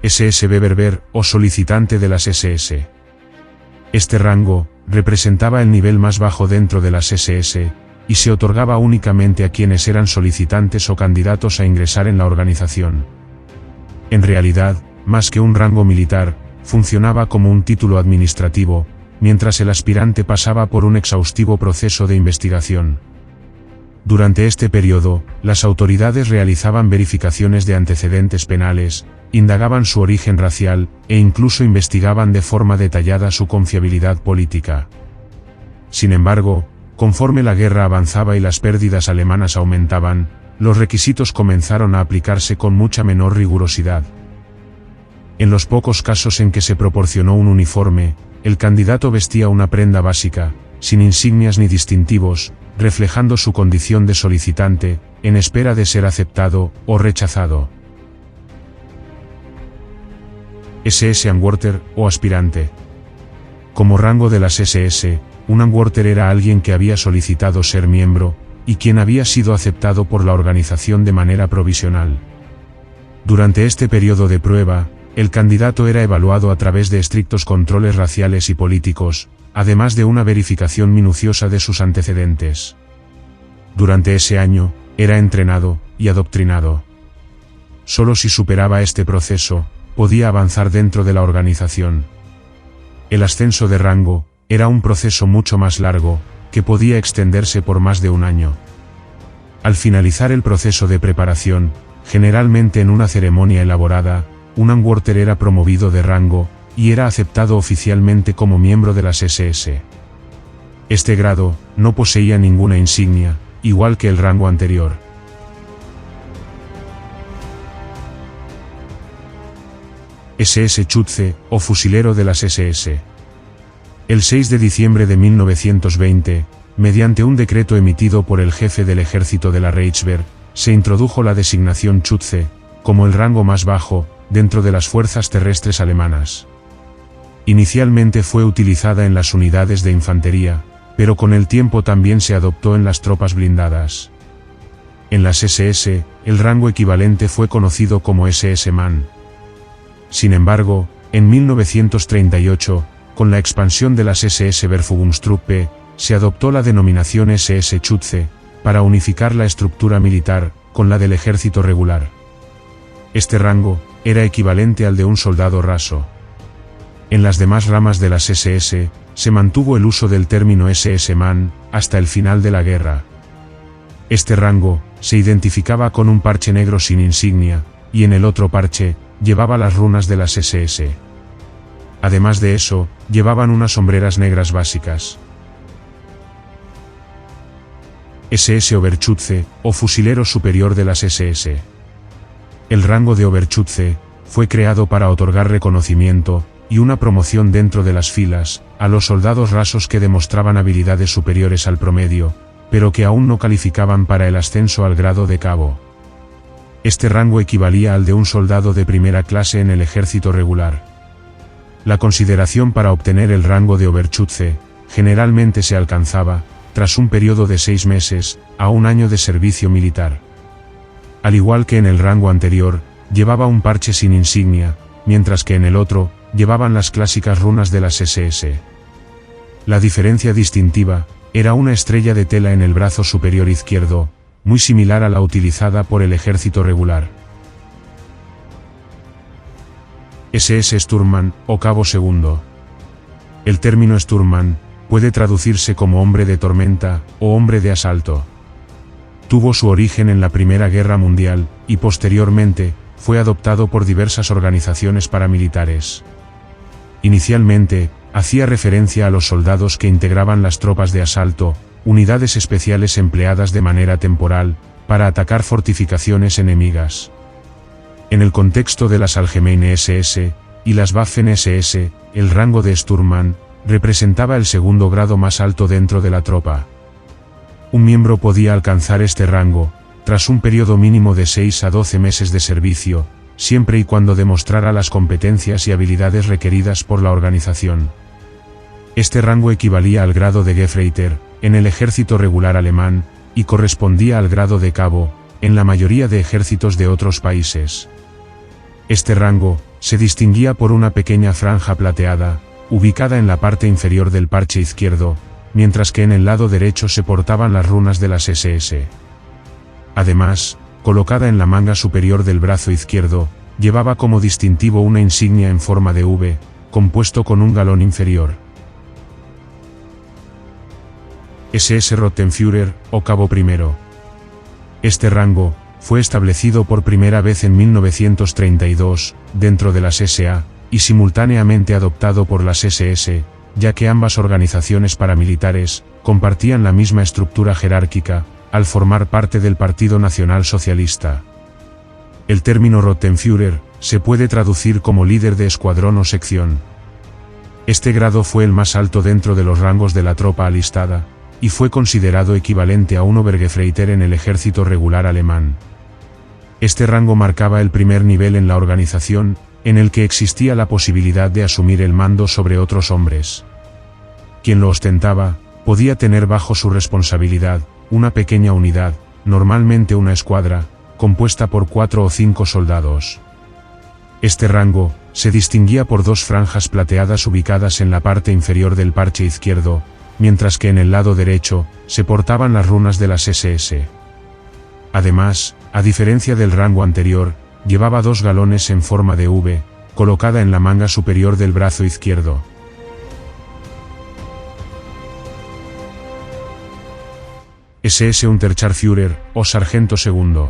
SSB berber o solicitante de las SS. Este rango representaba el nivel más bajo dentro de las SS y se otorgaba únicamente a quienes eran solicitantes o candidatos a ingresar en la organización. En realidad, más que un rango militar, funcionaba como un título administrativo, mientras el aspirante pasaba por un exhaustivo proceso de investigación. Durante este periodo, las autoridades realizaban verificaciones de antecedentes penales, indagaban su origen racial, e incluso investigaban de forma detallada su confiabilidad política. Sin embargo, conforme la guerra avanzaba y las pérdidas alemanas aumentaban, los requisitos comenzaron a aplicarse con mucha menor rigurosidad. En los pocos casos en que se proporcionó un uniforme, el candidato vestía una prenda básica, sin insignias ni distintivos, reflejando su condición de solicitante, en espera de ser aceptado o rechazado. SS Anwärter o aspirante. Como rango de las SS, un Anwärter era alguien que había solicitado ser miembro, y quien había sido aceptado por la organización de manera provisional. Durante este periodo de prueba, el candidato era evaluado a través de estrictos controles raciales y políticos, además de una verificación minuciosa de sus antecedentes. Durante ese año, era entrenado y adoctrinado. Solo si superaba este proceso, podía avanzar dentro de la organización. El ascenso de rango era un proceso mucho más largo, que podía extenderse por más de un año. Al finalizar el proceso de preparación, generalmente en una ceremonia elaborada, un Anwärter era promovido de rango, y era aceptado oficialmente como miembro de las SS. Este grado no poseía ninguna insignia, igual que el rango anterior. SS Schütze, o fusilero de las SS. El 6 de diciembre de 1920, mediante un decreto emitido por el jefe del ejército de la Reichswehr, se introdujo la designación Schütze, como el rango más bajo, dentro de las fuerzas terrestres alemanas. Inicialmente fue utilizada en las unidades de infantería, pero con el tiempo también se adoptó en las tropas blindadas. En las SS, el rango equivalente fue conocido como SS-Mann. Sin embargo, en 1938, con la expansión de las SS Verfügungstruppe, se adoptó la denominación SS Schütze, para unificar la estructura militar con la del ejército regular. Este rango era equivalente al de un soldado raso. En las demás ramas de las SS, se mantuvo el uso del término SS-Mann hasta el final de la guerra. Este rango se identificaba con un parche negro sin insignia, y en el otro parche llevaba las runas de las SS. Además de eso, llevaban unas sombreras negras básicas. SS Oberschütze, o fusilero superior de las SS. El rango de Oberschütze fue creado para otorgar reconocimiento y una promoción dentro de las filas a los soldados rasos que demostraban habilidades superiores al promedio, pero que aún no calificaban para el ascenso al grado de cabo. Este rango equivalía al de un soldado de primera clase en el ejército regular. La consideración para obtener el rango de Oberschütze generalmente se alcanzaba, tras un periodo de 6 meses, a un año de servicio militar. Al igual que en el rango anterior, llevaba un parche sin insignia, mientras que en el otro, llevaban las clásicas runas de las SS. La diferencia distintiva era una estrella de tela en el brazo superior izquierdo, muy similar a la utilizada por el ejército regular. SS Sturmmann, o cabo segundo. El término Sturmmann puede traducirse como hombre de tormenta o hombre de asalto. Tuvo su origen en la Primera Guerra Mundial, y posteriormente, fue adoptado por diversas organizaciones paramilitares. Inicialmente, hacía referencia a los soldados que integraban las tropas de asalto, unidades especiales empleadas de manera temporal, para atacar fortificaciones enemigas. En el contexto de las Allgemeine SS y las Waffen SS, el rango de Sturmmann representaba el segundo grado más alto dentro de la tropa. Un miembro podía alcanzar este rango, tras un periodo mínimo de 6 a 12 meses de servicio, siempre y cuando demostrara las competencias y habilidades requeridas por la organización. Este rango equivalía al grado de Gefreiter en el ejército regular alemán, y correspondía al grado de cabo en la mayoría de ejércitos de otros países. Este rango se distinguía por una pequeña franja plateada, ubicada en la parte inferior del parche izquierdo, mientras que en el lado derecho se portaban las runas de las SS. Además, colocada en la manga superior del brazo izquierdo, llevaba como distintivo una insignia en forma de V, compuesto con un galón inferior. SS Rottenführer, o Cabo I. Este rango fue establecido por primera vez en 1932, dentro de las SA, y simultáneamente adoptado por las SS, ya que ambas organizaciones paramilitares compartían la misma estructura jerárquica, al formar parte del Partido Nacional Socialista. El término Rottenführer se puede traducir como líder de escuadrón o sección. Este grado fue el más alto dentro de los rangos de la tropa alistada, y fue considerado equivalente a un Obergefreiter en el ejército regular alemán. Este rango marcaba el primer nivel en la organización, en el que existía la posibilidad de asumir el mando sobre otros hombres. Quien lo ostentaba, podía tener bajo su responsabilidad una pequeña unidad, normalmente una escuadra, compuesta por 4 o 5 soldados. Este rango se distinguía por 2 franjas plateadas ubicadas en la parte inferior del parche izquierdo, mientras que en el lado derecho se portaban las runas de las SS. Además, a diferencia del rango anterior, llevaba 2 galones en forma de V, colocada en la manga superior del brazo izquierdo. SS Unterscharführer, o Sargento II.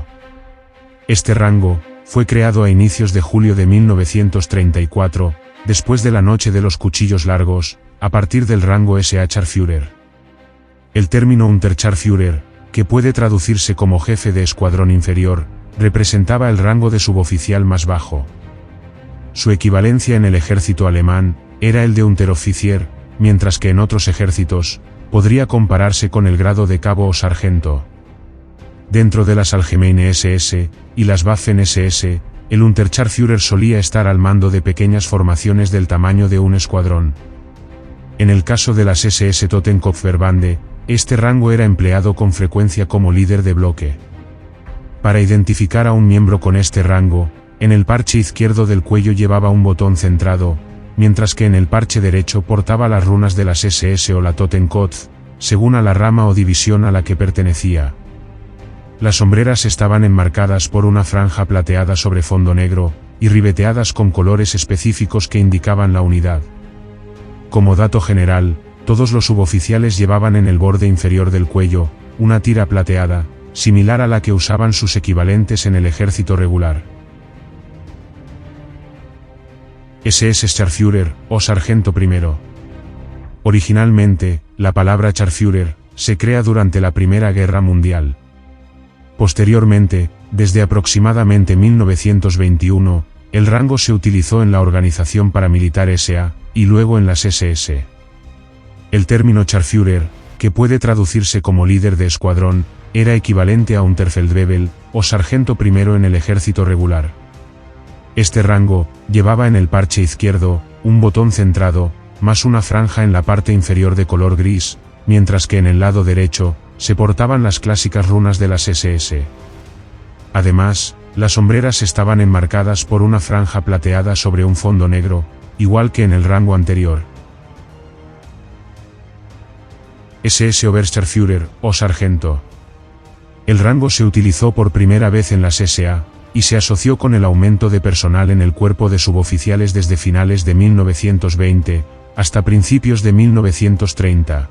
Este rango fue creado a inicios de julio de 1934, después de la Noche de los Cuchillos Largos, a partir del rango SA Scharführer. El término Unterscharführer, que puede traducirse como jefe de escuadrón inferior, representaba el rango de suboficial más bajo. Su equivalencia en el ejército alemán era el de Unteroffizier, mientras que en otros ejércitos podría compararse con el grado de cabo o sargento. Dentro de las Allgemeine SS y las Waffen SS, el Unterscharführer solía estar al mando de pequeñas formaciones del tamaño de un escuadrón. En el caso de las SS Totenkopfverbände, este rango era empleado con frecuencia como líder de bloque. Para identificar a un miembro con este rango, en el parche izquierdo del cuello llevaba un botón centrado, mientras que en el parche derecho portaba las runas de las SS o la Totenkopf, según a la rama o división a la que pertenecía. Las sombreras estaban enmarcadas por una franja plateada sobre fondo negro, y ribeteadas con colores específicos que indicaban la unidad. Como dato general, todos los suboficiales llevaban en el borde inferior del cuello una tira plateada, similar a la que usaban sus equivalentes en el ejército regular. SS Scharführer, o Sargento I. Originalmente, la palabra Scharführer se crea durante la Primera Guerra Mundial. Posteriormente, desde aproximadamente 1921, el rango se utilizó en la organización paramilitar SA, y luego en las SS. El término Scharführer, que puede traducirse como líder de escuadrón, era equivalente a Unterfeldwebel, o sargento primero en el ejército regular. Este rango llevaba en el parche izquierdo un botón centrado, más una franja en la parte inferior de color gris, mientras que en el lado derecho se portaban las clásicas runas de las SS. Además, las sombreras estaban enmarcadas por una franja plateada sobre un fondo negro, igual que en el rango anterior. SS Oberscharführer, o sargento. El rango se utilizó por primera vez en las SA, y se asoció con el aumento de personal en el cuerpo de suboficiales desde finales de 1920, hasta principios de 1930.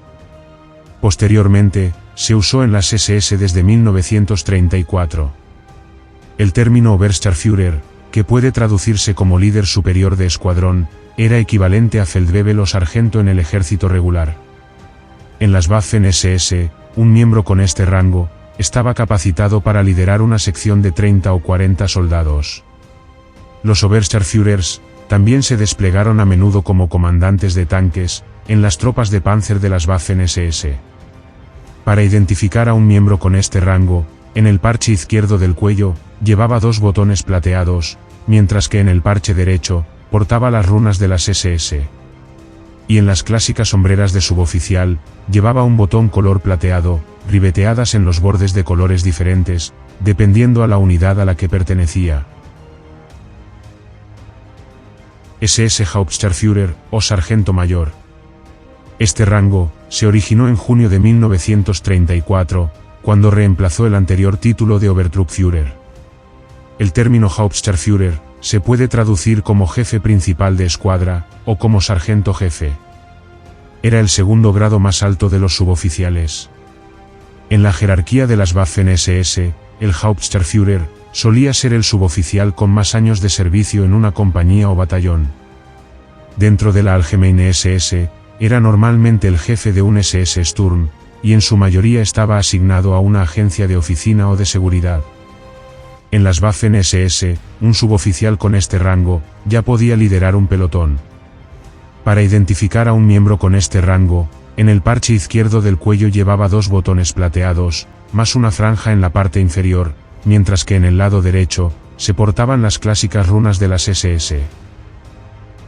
Posteriormente, se usó en las SS desde 1934. El término Oberscharführer, que puede traducirse como líder superior de escuadrón, era equivalente a Feldwebel o sargento en el ejército regular. En las Waffen SS, un miembro con este rango estaba capacitado para liderar una sección de 30 o 40 soldados. Los Oberscharführers también se desplegaron a menudo como comandantes de tanques en las tropas de Panzer de las Waffen SS. Para identificar a un miembro con este rango, en el parche izquierdo del cuello llevaba 2 botones plateados, mientras que en el parche derecho portaba las runas de las SS. Y en las clásicas sombreras de suboficial llevaba un botón color plateado, ribeteadas en los bordes de colores diferentes, dependiendo a la unidad a la que pertenecía. SS Hauptsturmführer o sargento mayor. Este rango se originó en junio de 1934, cuando reemplazó el anterior título de Obertruppführer. El término Hauptsturmführer se puede traducir como jefe principal de escuadra o como sargento jefe. Era el segundo grado más alto de los suboficiales. En la jerarquía de las Waffen-SS, el Hauptsturmführer solía ser el suboficial con más años de servicio en una compañía o batallón. Dentro de la Allgemeine SS, era normalmente el jefe de un SS Sturm, y en su mayoría estaba asignado a una agencia de oficina o de seguridad. En las Waffen-SS, un suboficial con este rango ya podía liderar un pelotón. Para identificar a un miembro con este rango, en el parche izquierdo del cuello llevaba 2 botones plateados, más una franja en la parte inferior, mientras que en el lado derecho se portaban las clásicas runas de las SS.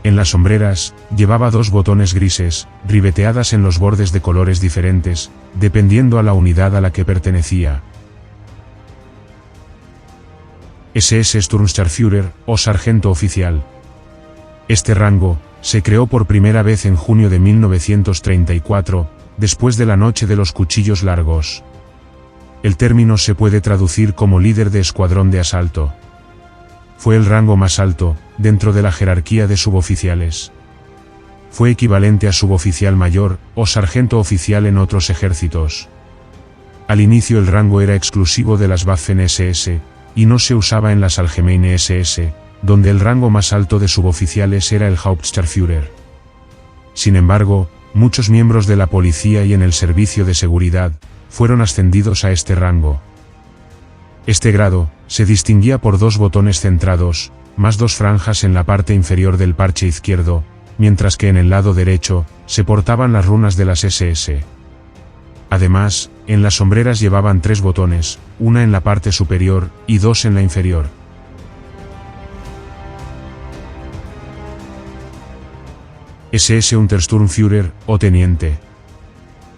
En las hombreras, llevaba 2 botones grises, ribeteadas en los bordes de colores diferentes, dependiendo a la unidad a la que pertenecía. SS Sturmsturmführer o sargento oficial. Este rango se creó por primera vez en junio de 1934, después de la Noche de los Cuchillos Largos. El término se puede traducir como líder de escuadrón de asalto. Fue el rango más alto dentro de la jerarquía de suboficiales. Fue equivalente a suboficial mayor o sargento oficial en otros ejércitos. Al inicio el rango era exclusivo de las Waffen-SS, y no se usaba en las Allgemeine SS, donde el rango más alto de suboficiales era el Hauptsturmführer. Sin embargo, muchos miembros de la policía y en el servicio de seguridad fueron ascendidos a este rango. Este grado se distinguía por 2 botones centrados, más 2 franjas en la parte inferior del parche izquierdo, mientras que en el lado derecho se portaban las runas de las SS. Además, en las sombreras llevaban 3 botones, una en la parte superior y 2 en la inferior. SS Untersturmführer o teniente.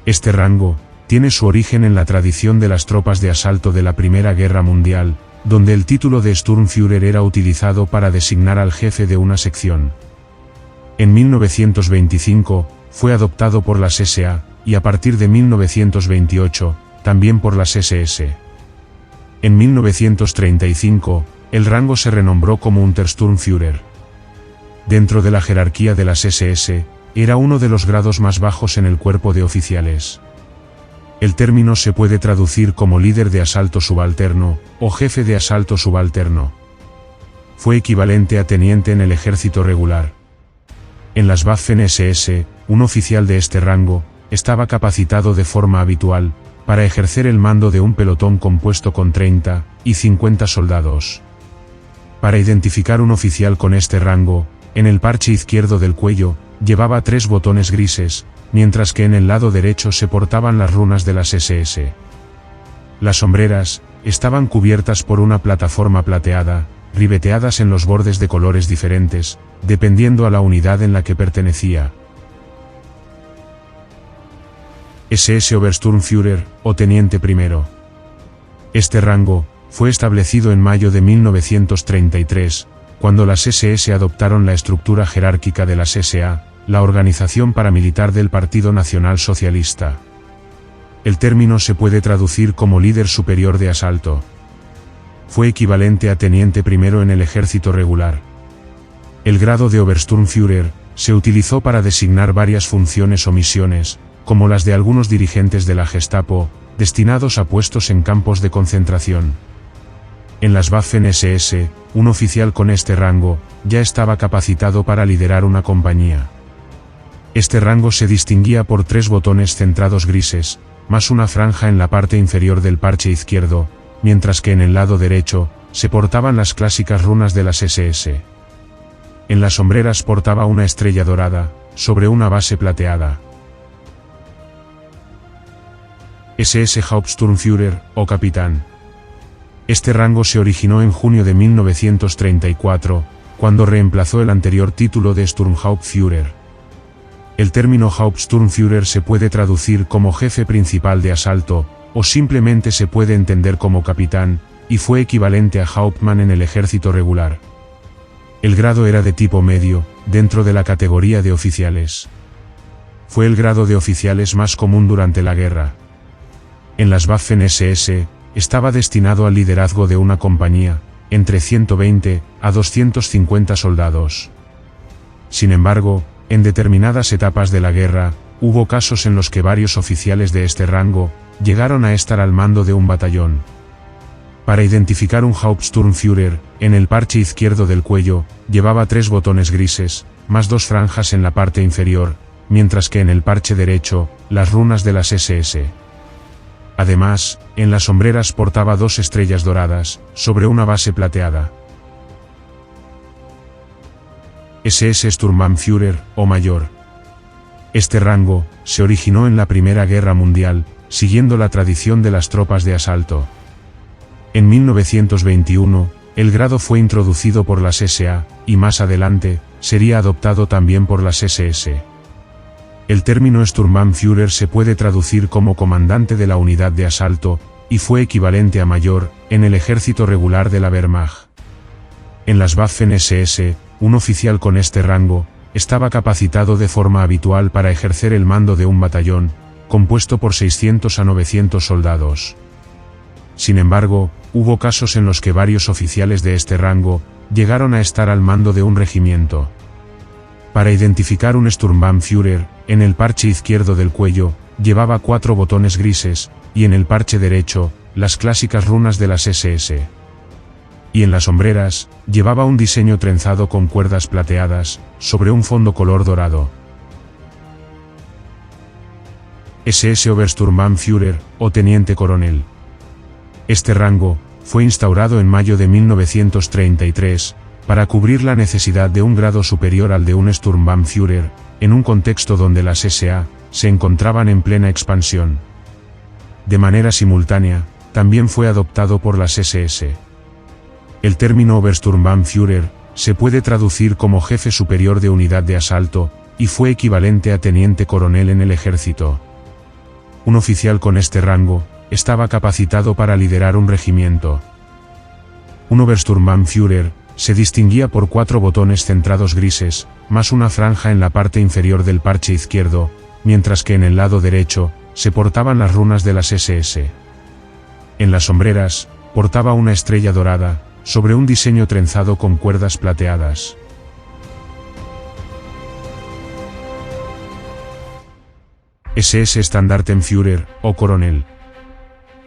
Este rango tiene su origen en la tradición de las tropas de asalto de la Primera Guerra Mundial, donde el título de Sturmführer era utilizado para designar al jefe de una sección. En 1925, fue adoptado por las SA, y a partir de 1928, también por las SS. En 1935, el rango se renombró como Untersturmführer. Dentro de la jerarquía de las SS, era uno de los grados más bajos en el cuerpo de oficiales. El término se puede traducir como líder de asalto subalterno, o jefe de asalto subalterno. Fue equivalente a teniente en el ejército regular. En las Waffen-SS, un oficial de este rango estaba capacitado de forma habitual para ejercer el mando de un pelotón compuesto con 30 y 50 soldados. Para identificar un oficial con este rango, en el parche izquierdo del cuello llevaba 3 botones grises, mientras que en el lado derecho se portaban las runas de las SS. Las sombreras estaban cubiertas por una plataforma plateada, ribeteadas en los bordes de colores diferentes, dependiendo a la unidad en la que pertenecía. SS Obersturmführer o teniente primero. Este rango fue establecido en mayo de 1933, cuando las SS adoptaron la estructura jerárquica de las SA, la organización paramilitar del Partido Nacional Socialista. El término se puede traducir como líder superior de asalto. Fue equivalente a teniente primero en el ejército regular. El grado de Obersturmführer se utilizó para designar varias funciones o misiones, como las de algunos dirigentes de la Gestapo, destinados a puestos en campos de concentración. En las Waffen-SS, un oficial con este rango ya estaba capacitado para liderar una compañía. Este rango se distinguía por 3 botones centrados grises, más una franja en la parte inferior del parche izquierdo, mientras que en el lado derecho se portaban las clásicas runas de las SS. En las sombreras portaba una estrella dorada, sobre una base plateada. SS Hauptsturmführer o capitán. Este rango se originó en junio de 1934, cuando reemplazó el anterior título de Sturmhauptführer. El término Hauptsturmführer se puede traducir como jefe principal de asalto, o simplemente se puede entender como capitán, y fue equivalente a Hauptmann en el ejército regular. El grado era de tipo medio, dentro de la categoría de oficiales. Fue el grado de oficiales más común durante la guerra. En las Waffen-SS, estaba destinado al liderazgo de una compañía, entre 120 a 250 soldados. Sin embargo, en determinadas etapas de la guerra, hubo casos en los que varios oficiales de este rango llegaron a estar al mando de un batallón. Para identificar un Hauptsturmführer, en el parche izquierdo del cuello, llevaba 3 botones grises, más 2 franjas en la parte inferior, mientras que en el parche derecho, las runas de las SS. Además, en las hombreras portaba 2 estrellas doradas, sobre una base plateada. SS Sturmbannführer, o mayor. Este rango se originó en la Primera Guerra Mundial, siguiendo la tradición de las tropas de asalto. En 1921, el grado fue introducido por las SA, y más adelante, sería adoptado también por las SS. El término Sturmbannführer se puede traducir como comandante de la unidad de asalto, y fue equivalente a mayor, en el ejército regular de la Wehrmacht. En las Waffen-SS, un oficial con este rango, estaba capacitado de forma habitual para ejercer el mando de un batallón, compuesto por 600 a 900 soldados. Sin embargo, hubo casos en los que varios oficiales de este rango llegaron a estar al mando de un regimiento. Para identificar un Sturmbannführer, en el parche izquierdo del cuello, llevaba 4 botones grises, y en el parche derecho, las clásicas runas de las SS. Y en las hombreras, llevaba un diseño trenzado con cuerdas plateadas, sobre un fondo color dorado. SS Obersturmbannführer, o teniente coronel. Este rango fue instaurado en mayo de 1933, para cubrir la necesidad de un grado superior al de un Sturmbannführer, en un contexto donde las SA se encontraban en plena expansión. De manera simultánea, también fue adoptado por las SS. El término Obersturmbannführer se puede traducir como jefe superior de unidad de asalto, y fue equivalente a teniente coronel en el ejército. Un oficial con este rango estaba capacitado para liderar un regimiento. Un Obersturmbannführer se distinguía por 4 botones centrados grises, más una franja en la parte inferior del parche izquierdo, mientras que en el lado derecho se portaban las runas de las SS. En las hombreras, portaba una estrella dorada, sobre un diseño trenzado con cuerdas plateadas. SS Standartenführer, o coronel.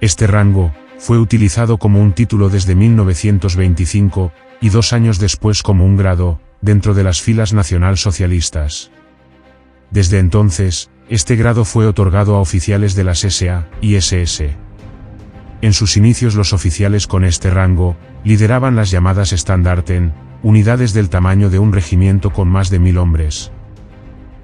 Este rango fue utilizado como un título desde 1925, y 2 años después como un grado, dentro de las filas nacionalsocialistas. Desde entonces, este grado fue otorgado a oficiales de las SA y SS. En sus inicios los oficiales con este rango lideraban las llamadas Standarten, unidades del tamaño de un regimiento con más de 1000 hombres.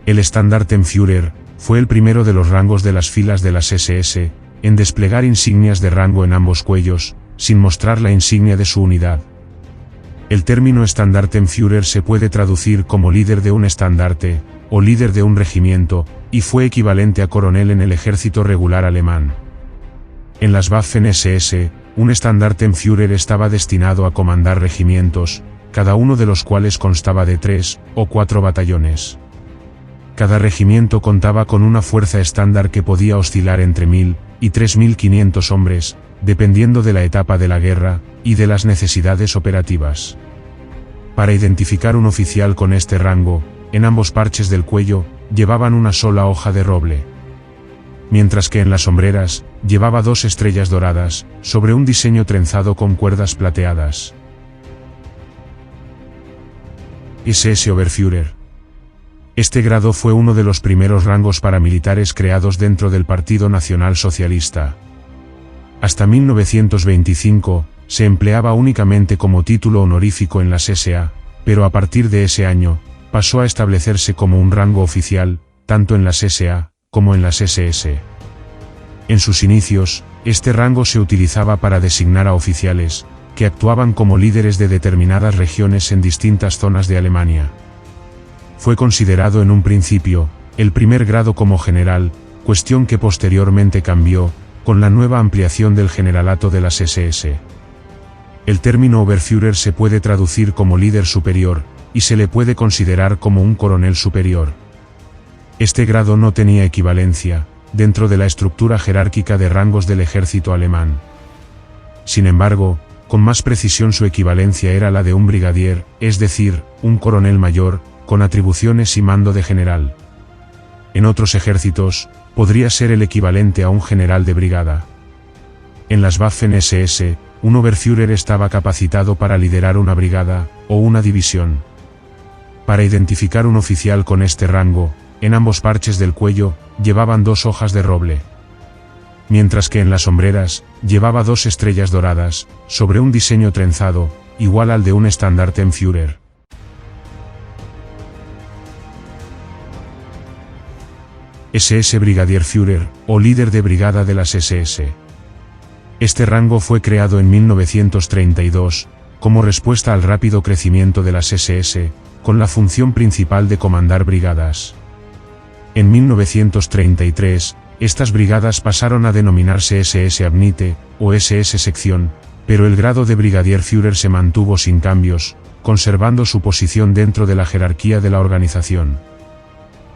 El Standartenführer fue el primero de los rangos de las filas de las SS en desplegar insignias de rango en ambos cuellos, sin mostrar la insignia de su unidad. El término Standartenführer se puede traducir como líder de un estandarte, o líder de un regimiento, y fue equivalente a coronel en el ejército regular alemán. En las Waffen-SS, un Standartenführer estaba destinado a comandar regimientos, cada uno de los cuales constaba de 3 o 4 batallones. Cada regimiento contaba con una fuerza estándar que podía oscilar entre 1000 y 3500 hombres, dependiendo de la etapa de la guerra y de las necesidades operativas. Para identificar un oficial con este rango, en ambos parches del cuello, llevaban una sola hoja de roble. Mientras que en las hombreras, llevaba 2 estrellas doradas, sobre un diseño trenzado con cuerdas plateadas. SS Oberführer. Este grado fue uno de los primeros rangos paramilitares creados dentro del Partido Nacional Socialista. Hasta 1925, se empleaba únicamente como título honorífico en las SA, pero a partir de ese año, pasó a establecerse como un rango oficial, tanto en las SA, como en las SS. En sus inicios, este rango se utilizaba para designar a oficiales, que actuaban como líderes de determinadas regiones en distintas zonas de Alemania. Fue considerado en un principio, el primer grado como general, cuestión que posteriormente cambió, con la nueva ampliación del generalato de las SS. El término Oberführer se puede traducir como líder superior, y se le puede considerar como un coronel superior. Este grado no tenía equivalencia dentro de la estructura jerárquica de rangos del ejército alemán. Sin embargo, con más precisión su equivalencia era la de un brigadier, es decir, un coronel mayor, con atribuciones y mando de general. En otros ejércitos, podría ser el equivalente a un general de brigada. En las Waffen-SS, un Oberführer estaba capacitado para liderar una brigada, o una división. Para identificar un oficial con este rango, en ambos parches del cuello, llevaban 2 hojas de roble. Mientras que en las hombreras, llevaba 2 estrellas doradas, sobre un diseño trenzado, igual al de un Standartenführer. SS Brigadierführer, o líder de brigada de las SS. Este rango fue creado en 1932, como respuesta al rápido crecimiento de las SS, con la función principal de comandar brigadas. En 1933, estas brigadas pasaron a denominarse SS Abnite, o SS Sección, pero el grado de Brigadierführer se mantuvo sin cambios, conservando su posición dentro de la jerarquía de la organización.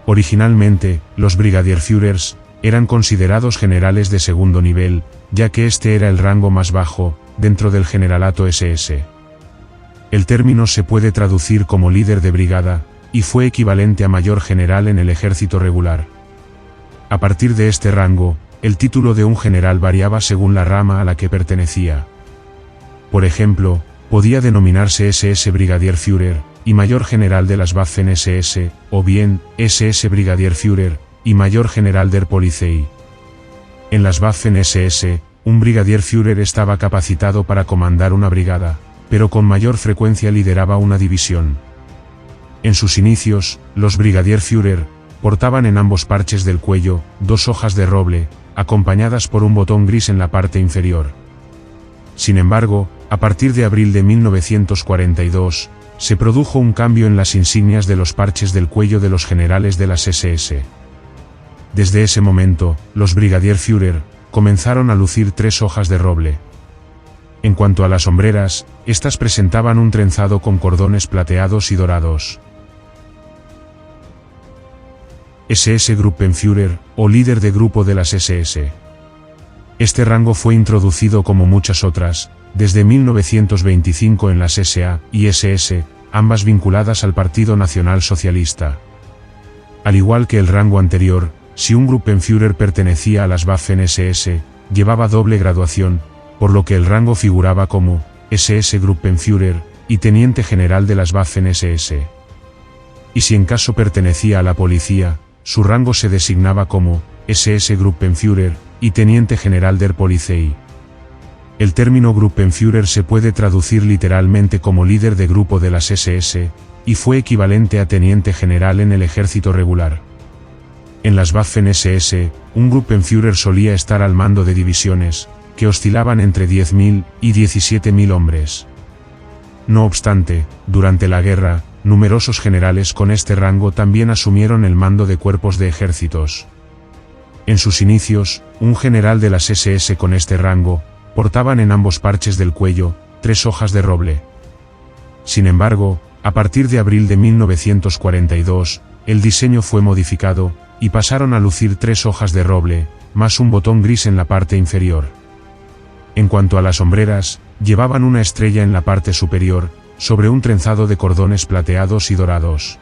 Originalmente, los Brigadierführers eran considerados generales de segundo nivel, ya que este era el rango más bajo, dentro del generalato SS. El término se puede traducir como líder de brigada, y fue equivalente a mayor general en el ejército regular. A partir de este rango, el título de un general variaba según la rama a la que pertenecía. Por ejemplo, podía denominarse SS Brigadierführer, y mayor general de las Waffen-SS, o bien, SS Brigadierführer, y mayor general der Polizei. En las Waffen-SS, un Brigadierführer estaba capacitado para comandar una brigada, pero con mayor frecuencia lideraba una división. En sus inicios, los Brigadierführer portaban en ambos parches del cuello 2 hojas de roble, acompañadas por un botón gris en la parte inferior. Sin embargo, a partir de abril de 1942, se produjo un cambio en las insignias de los parches del cuello de los generales de las SS. Desde ese momento, los Brigadierführer comenzaron a lucir 3 hojas de roble. En cuanto a las hombreras, estas presentaban un trenzado con cordones plateados y dorados. SS Gruppenführer, o líder de grupo de las SS. Este rango fue introducido como muchas otras, desde 1925 en las SA y SS, ambas vinculadas al Partido Nacional Socialista. Al igual que el rango anterior, si un Gruppenführer pertenecía a las Waffen-SS, llevaba doble graduación, por lo que el rango figuraba como SS Gruppenführer y teniente general de las Waffen-SS. Y si en caso pertenecía a la policía, su rango se designaba como SS Gruppenführer y teniente general der Polizei. El término Gruppenführer se puede traducir literalmente como líder de grupo de las SS, y fue equivalente a teniente general en el ejército regular. En las Waffen-SS, un Gruppenführer solía estar al mando de divisiones, que oscilaban entre 10.000 y 17.000 hombres. No obstante, durante la guerra, numerosos generales con este rango también asumieron el mando de cuerpos de ejércitos. En sus inicios, un general de las SS con este rango, portaban en ambos parches del cuello 3 hojas de roble. Sin embargo, a partir de abril de 1942, el diseño fue modificado, y pasaron a lucir 3 hojas de roble, más un botón gris en la parte inferior. En cuanto a las hombreras, llevaban una estrella en la parte superior, sobre un trenzado de cordones plateados y dorados.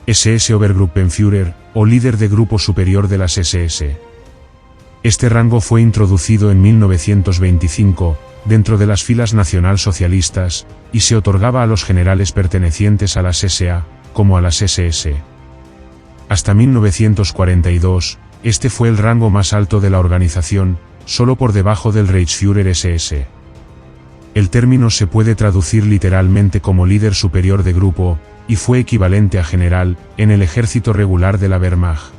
SS Obergruppenführer, o líder de grupo superior de las SS. Este rango fue introducido en 1925, dentro de las filas nacionalsocialistas, y se otorgaba a los generales pertenecientes a las SA, como a las SS. Hasta 1942, este fue el rango más alto de la organización, solo por debajo del Reichsführer SS. El término se puede traducir literalmente como líder superior de grupo, y fue equivalente a general, en el ejército regular de la Wehrmacht.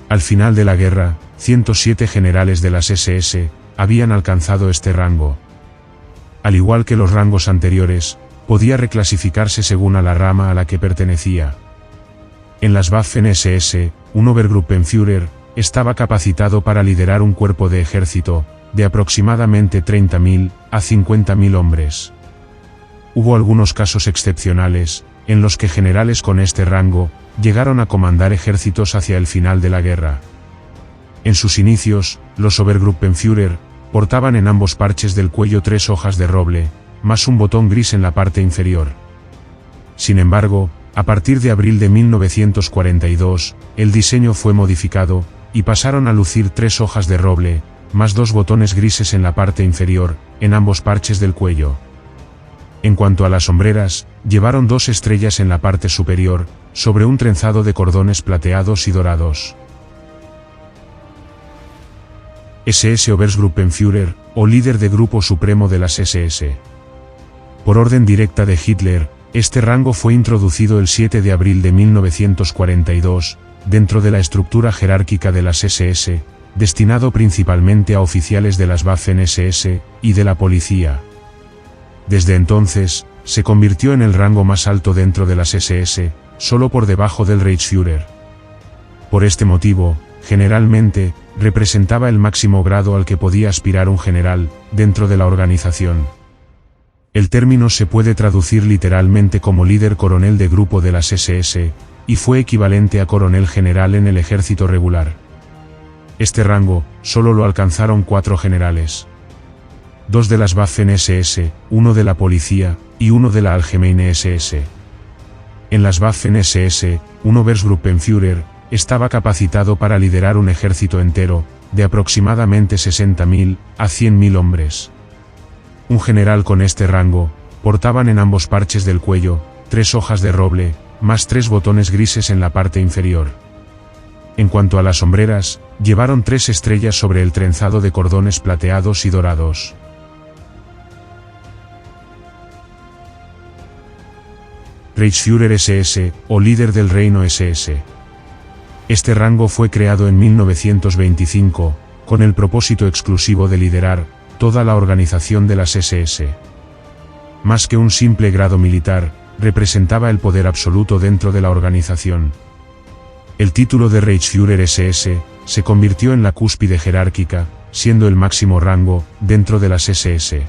Al final de la guerra, 107 generales de las SS habían alcanzado este rango. Al igual que los rangos anteriores, podía reclasificarse según a la rama a la que pertenecía. En las Waffen-SS, un Obergruppenführer estaba capacitado para liderar un cuerpo de ejército, de aproximadamente 30.000 a 50.000 hombres. Hubo algunos casos excepcionales, en los que generales con este rango llegaron a comandar ejércitos hacia el final de la guerra. En sus inicios, los Obergruppenführer portaban en ambos parches del cuello 3 hojas de roble, más un botón gris en la parte inferior. Sin embargo, a partir de abril de 1942, el diseño fue modificado, y pasaron a lucir 3 hojas de roble, más 2 botones grises en la parte inferior, en ambos parches del cuello. En cuanto a las sombreras, llevaron 2 estrellas en la parte superior, sobre un trenzado de cordones plateados y dorados. SS Obergruppenführer, o líder de grupo supremo de las SS. Por orden directa de Hitler, este rango fue introducido el 7 de abril de 1942, dentro de la estructura jerárquica de las SS, destinado principalmente a oficiales de las Waffen-SS y de la policía. Desde entonces, se convirtió en el rango más alto dentro de las SS, solo por debajo del Reichsführer. Por este motivo, generalmente, representaba el máximo grado al que podía aspirar un general, dentro de la organización. El término se puede traducir literalmente como líder coronel de grupo de las SS, y fue equivalente a coronel general en el ejército regular. Este rango, solo lo alcanzaron 4 generales. 2 de las Waffen-SS, 1 de la policía, y 1 de la Allgemeine SS. En las Waffen-SS, un Obergruppenführer estaba capacitado para liderar un ejército entero, de aproximadamente 60.000 a 100.000 hombres. Un general con este rango, portaban en ambos parches del cuello, 3 hojas de roble, más 3 botones grises en la parte inferior. En cuanto a las sombreras, llevaron 3 estrellas sobre el trenzado de cordones plateados y dorados. Reichsführer SS, o líder del Reino SS. Este rango fue creado en 1925, con el propósito exclusivo de liderar toda la organización de las SS. Más que un simple grado militar, representaba el poder absoluto dentro de la organización. El título de Reichsführer SS se convirtió en la cúspide jerárquica, siendo el máximo rango dentro de las SS.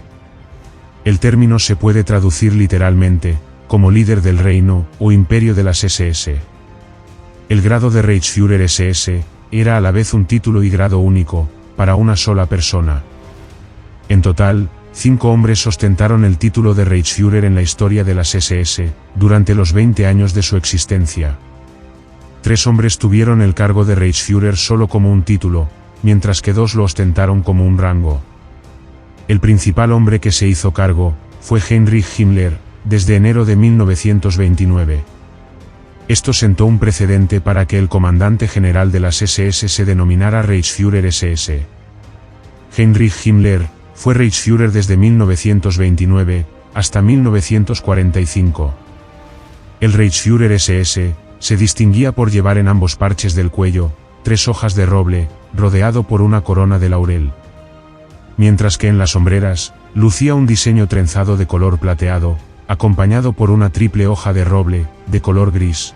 El término se puede traducir literalmente como líder del reino o imperio de las SS. El grado de Reichsführer SS era a la vez un título y grado único para una sola persona. En total, 5 hombres ostentaron el título de Reichsführer en la historia de las SS durante los 20 años de su existencia. 3 hombres tuvieron el cargo de Reichsführer solo como un título, mientras que 2 lo ostentaron como un rango. El principal hombre que se hizo cargo fue Heinrich Himmler, desde enero de 1929. Esto sentó un precedente para que el comandante general de las SS se denominara Reichsführer SS. Heinrich Himmler fue Reichsführer desde 1929 hasta 1945. El Reichsführer SS se distinguía por llevar en ambos parches del cuello 3 hojas de roble, rodeado por una corona de laurel. Mientras que en las sombreras, lucía un diseño trenzado de color plateado, acompañado por una triple hoja de roble, de color gris.